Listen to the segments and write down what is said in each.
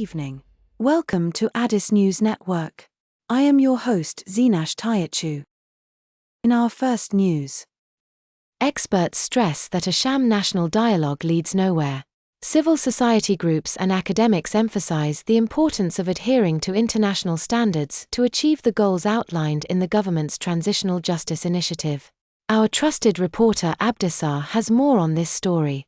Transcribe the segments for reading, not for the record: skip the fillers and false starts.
evening. Welcome to Addis News Network. I am your host Zinash Tayachu. In our first news, experts stress that a sham national dialogue leads nowhere. Civil society groups and academics emphasize the importance of adhering to international standards to achieve the goals outlined in the government's Transitional Justice Initiative. Our trusted reporter Addis has more on this story.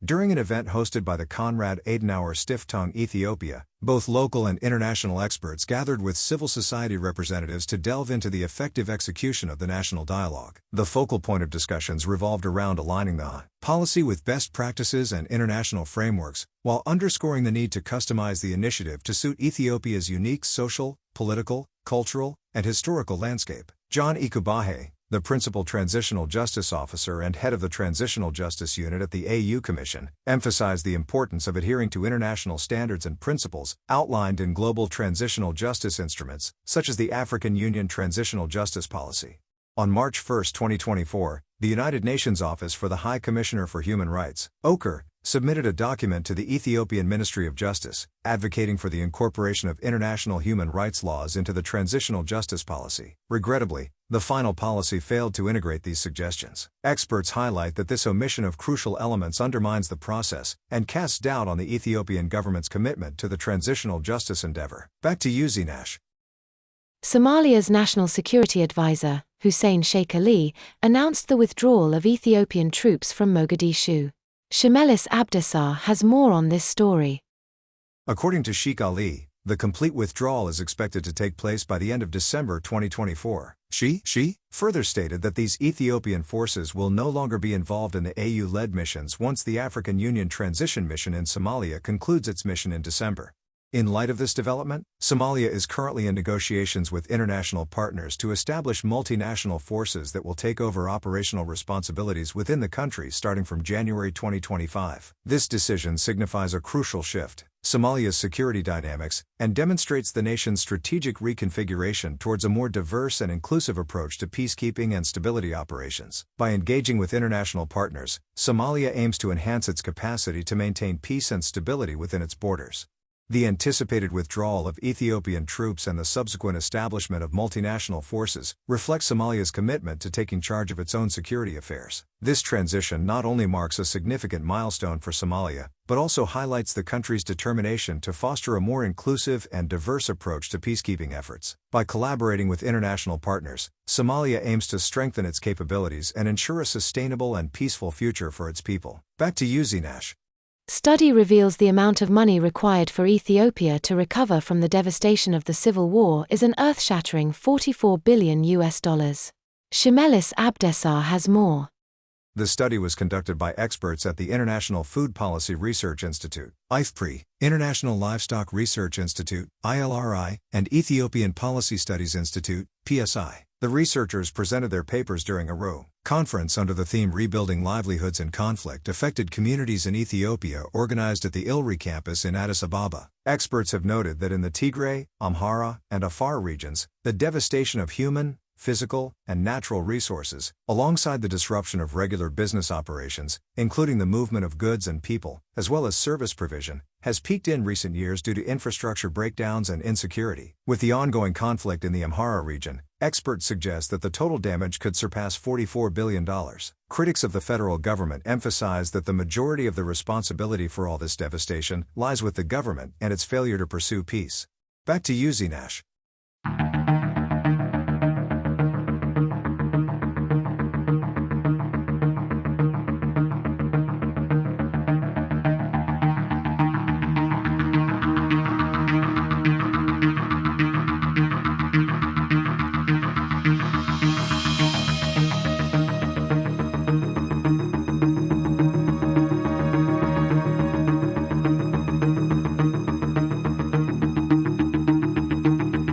During an event hosted by the Konrad Adenauer Stiftung Ethiopia, both local and international experts gathered with civil society representatives to delve into the effective execution of the national dialogue. The focal point of discussions revolved around aligning the policy with best practices and international frameworks, while underscoring the need to customize the initiative to suit Ethiopia's unique social, political, cultural, and historical landscape. John Ikubahe, the principal transitional justice officer and head of the Transitional Justice Unit at the AU Commission, emphasized the importance of adhering to international standards and principles outlined in global transitional justice instruments, such as the African Union Transitional Justice Policy. On March 1, 2024, the United Nations Office for the High Commissioner for Human Rights, OCHR, submitted a document to the Ethiopian Ministry of Justice, advocating for the incorporation of international human rights laws into the Transitional Justice Policy. Regrettably, the final policy failed to integrate these suggestions. Experts highlight that this omission of crucial elements undermines the process and casts doubt on the Ethiopian government's commitment to the transitional justice endeavor. Back to you, Zinash. Somalia's National Security Advisor, Hussein Sheikh Ali, announced the withdrawal of Ethiopian troops from Mogadishu. Shimelis Abdissar has more on this story. According to Sheikh Ali, the complete withdrawal is expected to take place by the end of December 2024. She further stated that these Ethiopian forces will no longer be involved in the AU-led missions once the African Union Transition Mission in Somalia concludes its mission in December. In light of this development, Somalia is currently in negotiations with international partners to establish multinational forces that will take over operational responsibilities within the country starting from January 2025. This decision signifies a crucial shift in Somalia's security dynamics and demonstrates the nation's strategic reconfiguration towards a more diverse and inclusive approach to peacekeeping and stability operations. By engaging with international partners, Somalia aims to enhance its capacity to maintain peace and stability within its borders. The anticipated withdrawal of Ethiopian troops and the subsequent establishment of multinational forces reflect Somalia's commitment to taking charge of its own security affairs. This transition not only marks a significant milestone for Somalia, but also highlights the country's determination to foster a more inclusive and diverse approach to peacekeeping efforts. By collaborating with international partners, Somalia aims to strengthen its capabilities and ensure a sustainable and peaceful future for its people. Back to you, Zinash. Study reveals the amount of money required for Ethiopia to recover from the devastation of the civil war is an earth-shattering $44 billion. Shimelis Abdissar has more. The study was conducted by experts at the International Food Policy Research Institute, IFPRI, International Livestock Research Institute, ILRI, and Ethiopian Policy Studies Institute, PSI. The researchers presented their papers during a RO conference under the theme Rebuilding Livelihoods in Conflict-Affected Communities in Ethiopia organized at the ILRI campus in Addis Ababa. Experts have noted that in the Tigray, Amhara, and Afar regions, the devastation of human, physical, and natural resources, alongside the disruption of regular business operations, including the movement of goods and people, as well as service provision, has peaked in recent years due to infrastructure breakdowns and insecurity. With the ongoing conflict in the Amhara region, experts suggest that the total damage could surpass $44 billion. Critics of the federal government emphasize that the majority of the responsibility for all this devastation lies with the government and its failure to pursue peace. Back to you, Zinash.